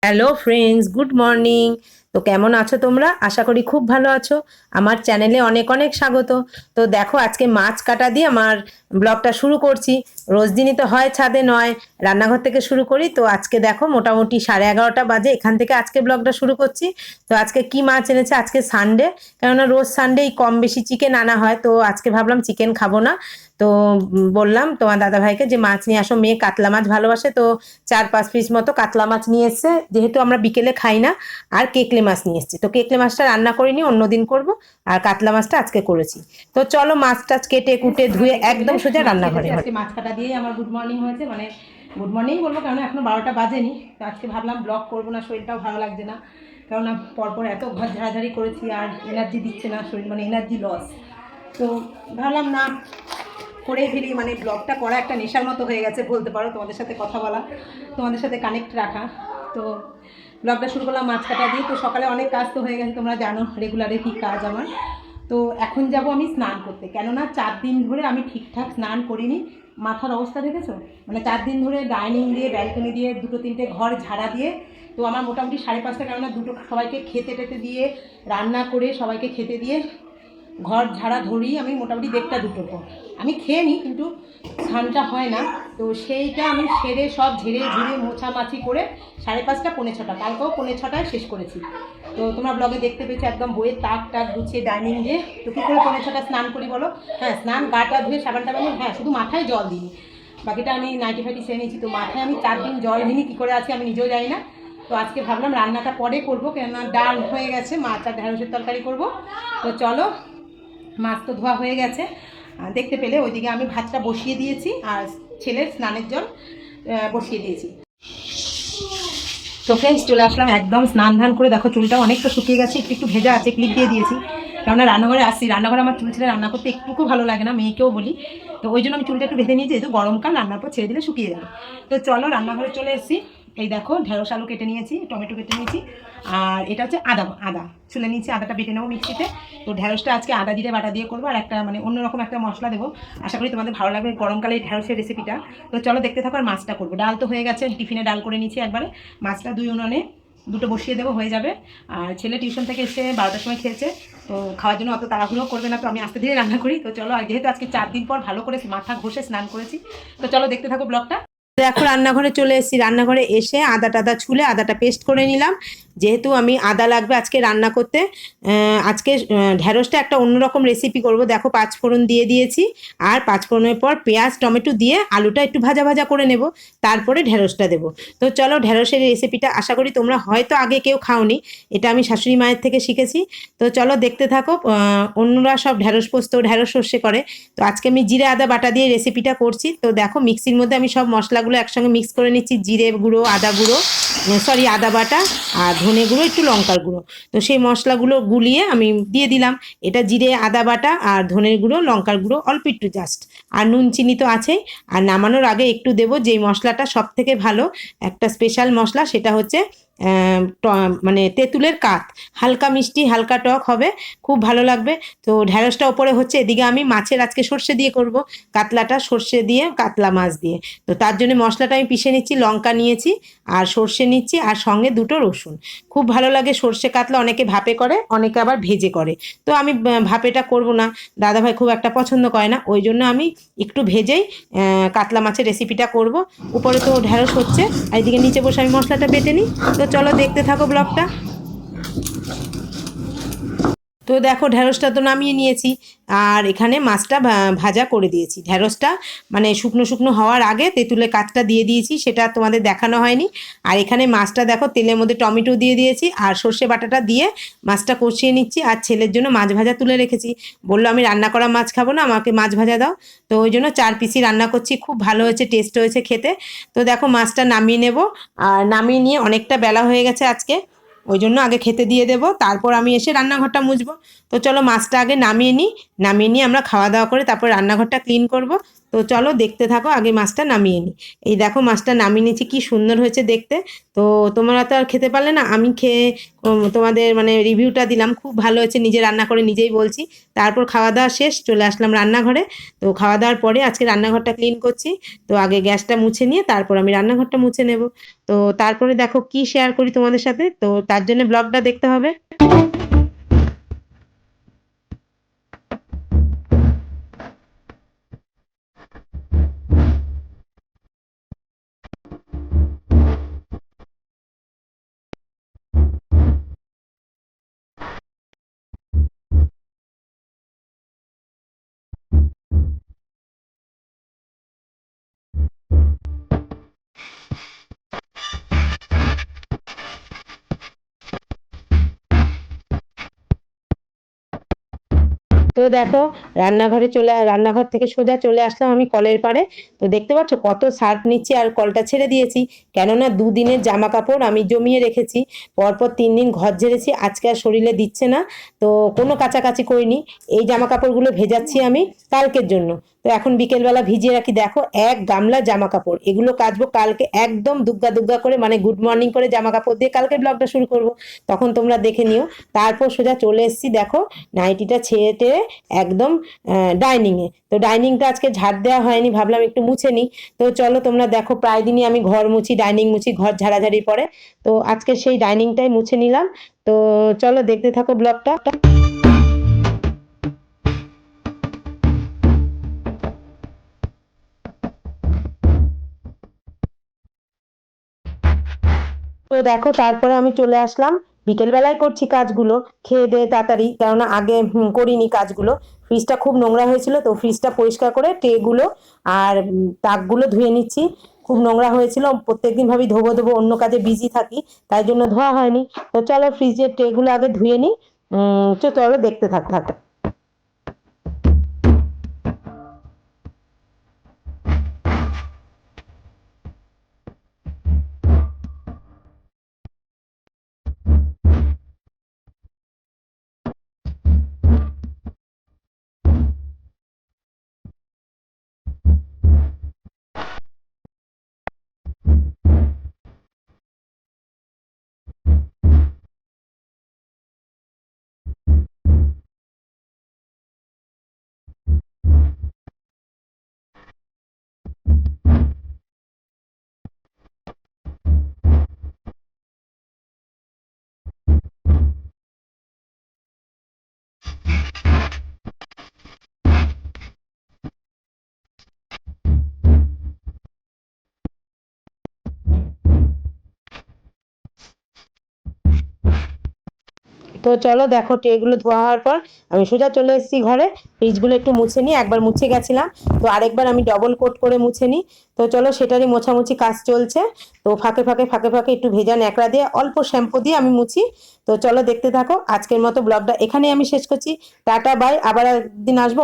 Hello friends, good morning. তো কেমন আছো তোমরা? আশা করি খুব ভালো আছো। আমার চ্যানেলে অনেক অনেক স্বাগত। তো দেখো, আজকে মাছ কাটা দিয়ে আমার ব্লগটা শুরু করছি। রোজ দিনই তো হয়, ছাদে নয়, রান্নাঘর থেকে শুরু করি। তো আজকে দেখো মোটামুটি 11:30 বাজে, এখান থেকে আজকে ব্লগটা শুরু করছি। তো আজকে কি মাছ এনেছে? আজকে সানডে, কেননা রোজ সানডেই কম বেশি চিকেন আনা হয়। তো আজকে ভাবলাম চিকেন খাবো না। তো বললাম তোমার দাদা ভাইকে যে মাছ নিয়ে আসো, মেয়ে কাতলা মাছ ভালোবাসে। তো 4-5 পিস মতো কাতলা মাছ নিয়ে এসছে, যেহেতু আমরা বিকেলে খাই না। আর কেকলে মাছ নিয়ে এসছি, তো কেকলে মাছটা রান্না করিনি, অন্যদিন করব। আর কাতলা মাছটা আজকে করেছি। তো চলো, মাছ টাছ কেটে কুটে ধুয়ে একদম সোজা রান্নাঘরে। আজকে মাছ কাটা দিয়ে আমার গুড মর্নিং হয়েছে, মানে গুড মর্নিং বলবো কারণ এখনো 12টা বাজেনি। তো আজকে ভাবলাম ব্লগ করবো না, শরীরটাও ভালো লাগছে না। কেননা পরপর এত ঘর ঝাড়াঝাড়ি করেছি আর এনার্জি দিচ্ছে না শরীর, মানে এনার্জি লস। তো ভাবলাম না, করে ফেলি। মানে ব্লগটা করা একটা নেশার মতো হয়ে গেছে বলতে পারো, তোমাদের সাথে কথা বলা, তোমাদের সাথে কানেক্ট রাখা। তো ব্লগটা শুরু করলাম মাছ কাটা দিয়ে। তো সকালে অনেক কাজ তো হয়ে গেছে, তোমরা জানো রেগুলারে কী কাজ আমার। তো এখন যাব আমি স্নান করতে, কেননা 4 দিন ধরে আমি ঠিকঠাক স্নান করিনি। মাথার অবস্থা দেখেছো? মানে 4 দিন ধরে ডাইনিং দিয়ে, ব্যালকনি দিয়ে, 2-3টে ঘর ঝাড়া দিয়ে। তো আমার মোটামুটি 5:30, কেননা দুটো সবাইকে খেতে টেতে দিয়ে, রান্না করে সবাইকে খেতে দিয়ে, ঘর ঝাড়া ধরি আমি মোটামুটি 1:30-2টোর পর। আমি খেয়ে নিই, কিন্তু স্নানটা হয় না। তো সেইটা আমি সেরে সব ঝেড়ে ঝুড়ে মোছামাছি করে 5:30, 5:45, কালকেও 5:45টায় শেষ করেছি। তো তোমরা ব্লগে দেখতে পেয়েছো একদম বইয়ের তাক টাক গুছিয়ে ডাইনিং দিয়ে। তো কী করে 5:45টায় স্নান করি বলো? হ্যাঁ, স্নান গাটা ধুয়ে সাবানটা বানিয়ে, হ্যাঁ শুধু মাথায় জল দিই, বাকিটা আমি নাইটি ফাইটি সেরে নিয়েছি। তো মাথায় আমি 4 দিন জল দিইনি, কী করে আছে আমি নিজেও জানি না। তো আজকে ভাবলাম রান্নাটা পরে করবো, কেননা ডাল হয়ে গেছে, মাছ আর ঢেঁড়সের তরকারি করবো। তো চলো, মাছ তো ধোয়া হয়ে গেছে, দেখতে পেলে ওইদিকে আমি ভাতটা বসিয়ে দিয়েছি আর ছেলের স্নানের জল বসিয়ে দিয়েছি। তো ফ্রেন্ডস, চলে আসলাম একদম স্নান ধান করে। দেখো চুলটা অনেকটা শুকিয়ে গেছে, একটু একটু ভেজা আছে, ক্লিপ দিয়ে দিয়েছি। কেননা রান্নাঘরে আসছি, রান্নাঘরে আমার চুল ছেড়ে রান্না করতে একটুকু ভালো লাগে না, মেয়েকেও বলি। তো ওই জন্য আমি চুলটা একটু বেঁধে নিয়েছি, যেহেতু গরমকাল, রান্নার পর ছেড়ে দিলে শুকিয়ে যাবে। তো চলো, রান্নাঘরে চলে এসেছি। এই দেখো ঢেঁড়স আলু কেটে নিয়েছি, টমেটো কেটে নিয়েছি, আর এটা হচ্ছে আদা আদা ছুলে নিয়েছি। আদাটা বেটে নেবো মিক্সিতে। তো ঢেঁড়সটা আজকে আদা জিরে বাটা দিয়ে করবো, আর একটা মানে অন্যরকম একটা মশলা দেবো। আশা করি তোমাদের ভালো লাগবে গরমকালে এই ঢেঁড়সের রেসিপিটা। তো চলো দেখতে থাকো। আর মাছটা করবো, ডাল তো হয়ে গেছে, টিফিনে ডাল করে নিয়েছি একবারে। মাছটা 2 উনুনে 2টো বসিয়ে দেবো, হয়ে যাবে। আর ছেলে টিউশন থেকে এসে 12টার সময় খেয়েছে। তো খাওয়ার জন্য অত তাড়াহুড়ো করবে না, তো আমি আস্তে ধীরে রান্না করি। তো চলো, আর যেহেতু আজকে 4 দিন পর ভালো করে মাথা ঘষে স্নান করেছি, তো চলো দেখতে থাকো ব্লগটা। দেখো রান্নাঘরে চলে এসেছি, রান্নাঘরে এসে আদা টাদা ছুলে আদাটা পেস্ট করে নিলাম। যেহেতু আমি আদা লাগবে আজকে রান্না করতে। আজকে ঢ্যাঁড়সটা একটা অন্যরকম রেসিপি করব। দেখো 5 ফোড়ন দিয়ে দিয়েছি, আর 5 ফোড়নের পর পেঁয়াজ টমেটো দিয়ে আলুটা একটু ভাজা ভাজা করে নেব, তারপরে ঢ্যাঁড়সটা দেবো। তো চলো, ঢ্যাঁড়সের রেসিপিটা আশা করি তোমরা হয়তো আগে কেউ খাওনি, এটা আমি শাশুড়ি মায়ের থেকে শিখেছি। তো চলো দেখতে থাকো। অন্যরা সব ঢ্যাঁড়স পোস্ত ঢ্যাঁড়স সর্ষে করে, তো আজকে আমি জিরে আদা বাটা দিয়ে রেসিপিটা করছি। তো দেখো মিক্সির মধ্যে আমি সব মশলাগুলো একসঙ্গে মিক্স করে নিচ্ছি। জিরে গুঁড়ো, আদা গুঁড়ো, সরি আদা বাটা, আর ধনে গুঁড়ো, একটু লঙ্কার গুঁড়ো। তো সেই মশলাগুলো গুলিয়ে আমি দিয়ে দিলাম। এটা জিরে আদা বাটা আর ধনের গুঁড়ো, লঙ্কার গুঁড়ো অল্প একটু জাস্ট, আর নুন চিনি তো আছেই। আর নামানোর আগে একটু দেবো যেই মশলাটা সব থেকে ভালো, একটা স্পেশাল মশলা, সেটা হচ্ছে মানে তেঁতুলের কাত। হালকা মিষ্টি হালকা টক হবে, খুব ভালো লাগবে। তো ঢ্যাঁড়সটা ওপরে হচ্ছে, এদিকে আমি মাছের আজকে সর্ষে দিয়ে করব, কাতলাটা সর্ষে দিয়ে, কাতলা মাছ দিয়ে। তো তার জন্য মশলাটা আমি পিষে নিচ্ছি, লঙ্কা নিয়েছি আর সর্ষে নিচ্ছি, আর সঙ্গে 2টো রসুন। খুব ভালো লাগে সর্ষে কাতলা, অনেকে ভাপে করে, অনেকে আবার ভেজে করে। তো আমি ভাপেটা করব না, দাদাভাই খুব একটা পছন্দ করে না, ওই জন্য আমি একটু ভেজেই কাতলা মাছের রেসিপিটা করব। উপরে তো ঢ্যাঁড়স হচ্ছে, আর এদিকে নিচে বসে আমি মশলাটা বেটে নিই। তো চলো দেখতে থাকো ব্লগটা। তো দেখো ঢ্যাঁড়সটা তো নামিয়ে নিয়েছি, আর এখানে মাছটা ভাজা করে দিয়েছি। ঢ্যাঁড়সটা মানে শুকনো শুকনো হওয়ার আগে তেঁতুলের কাঠটা দিয়ে দিয়েছি, সেটা তোমাদের দেখানো হয়নি। আর এখানে মাছটা দেখো তেলের মধ্যে টমেটো দিয়ে দিয়েছি, আর সর্ষে বাটাটা দিয়ে মাছটা কষিয়ে নিচ্ছি। আর ছেলের জন্য মাছ ভাজা তুলে রেখেছি, বললো আমি রান্না করা মাছ খাবো না, আমাকে মাছ ভাজা দাও। তো ওই জন্য 4 পিসই রান্না করছি, খুব ভালো হয়েছে, টেস্ট হয়েছে খেতে। তো দেখো মাছটা নামিয়ে নেব, আর নামিয়ে নিয়ে অনেকটা বেলা হয়ে গেছে আজকে, ওই জন্য আগে খেতে দিয়ে দেবো, তারপর আমি এসে রান্নাঘরটা মুছবো। তো চলো মাছটা আগে নামিয়ে নিই, নামিয়ে নিয়ে আমরা খাওয়া দাওয়া করে তারপর রান্নাঘরটা ক্লিন করব। তো তো চলো দেখতে থাকো, আগে মাছটা নামিয়ে নিই। এই দেখো মাছটা নামিয়ে নিয়েছি, কি সুন্দর হয়েছে দেখতে। তো তোমরা তো আর খেতে পারলে না, আমি খেয়ে তোমাদের মানে রিভিউটা দিলাম, খুব ভালো হয়েছে, নিজে রান্না করে নিজেই বলছি। তারপর খাওয়া দাওয়া শেষ, চলে আসলাম রান্নাঘরে। তো খাওয়া দাওয়ার পরে আজকে রান্নাঘরটা ক্লিন করছি। তো আগে গ্যাসটা মুছে নিয়ে তারপর আমি রান্নাঘরটা মুছে নেব। তো তারপরে দেখো কি শেয়ার করি তোমাদের সাথে, তো তার জন্য ব্লগটা দেখতে হবে। তো দেখো রান্নাঘর থেকে সোজা চলে আসলাম আমি কলের পাড়ে। তো দেখতে পাচ্ছ কত সার্ফ নিচ্ছি আর কলটা ছেড়ে দিয়েছি, কেননা দুদিনের জামা কাপড় আমি জমিয়ে রেখেছি। পরপর 3 দিন ঘর ঝেড়েছি, আজকে আর শরীরে দিচ্ছে না। তো কোনো কাচাকাচি করিনি। এই জামা কাপড়গুলো ভেজাচ্ছি আমি কালকের জন্য। তো এখন বিকেলবেলা ভিজিয়ে রাখি, দেখো 1 গামলা জামা কাপড়, এগুলো কাচবো কালকে একদম দুগ্গা দুগ্গা করে, মানে গুড মর্নিং করে জামা কাপড় দিয়ে কালকে ব্লগটা শুরু করব। তখন তোমরা দেখে নিও। তারপর সোজা চলে এসেছি দেখো নাইটিটা ছেড়ে টেড়ে একদম ডাইনিংয়ে। তো ডাইনিংটা আজকে ঝাড় দেওয়া হয়নি, ভাবলাম একটু মুছে নিই। তো চলো তোমরা দেখো, প্রায় দিনই আমি ঘর মুছি, ডাইনিং মুছি, ঘর ঝাড়াঝাড়ি পরে। তো আজকে সেই ডাইনিংটাই মুছে নিলাম। তো চলো দেখতে থাকো ব্লগটা। তো দেখো তারপরে আমি চলে আসলাম, বিকেল বেলায় করছি কাজগুলো, খেয়ে দিয়ে তাড়াতাড়ি, কেননা আগে করিনি কাজগুলো। ফ্রিজটা খুব নোংরা হয়েছিল, তো ফ্রিজটা পরিষ্কার করে ট্রেগুলো আর তাকগুলো ধুয়ে নিচ্ছি। খুব নোংরা হয়েছিল, প্রত্যেকদিন ভাবি ধোবো ধোবো, অন্য কাজে বিজি থাকি, তাই জন্য ধোয়া হয়নি। তো চলো ফ্রিজের ট্রেগুলো আগে ধুয়ে নিই। চলো দেখতে থাক থাক। তো চলো দেখো ট্রেগুলো ধোয়া হওয়ার পর আমি সোজা চলে এসেছি ঘরে। ফ্রিজগুলো একটু মুছে নিই, একবার মুছে গেছিলাম, তো আরেকবার আমি ডবল কোট করে মুছে নিই। তো চলো সেটারই মোছামুছি কাজ চলছে। তো ফাঁকে ফাঁকে একটু ভেজা ন্যাকড়া দিয়ে অল্প শ্যাম্পু দিয়ে আমি মুছি। তো চলো দেখতে থাকো, আজকের মতো ব্লগটা এখানেই আমি শেষ করছি। টাটা বাই, আবার একদিন আসবো।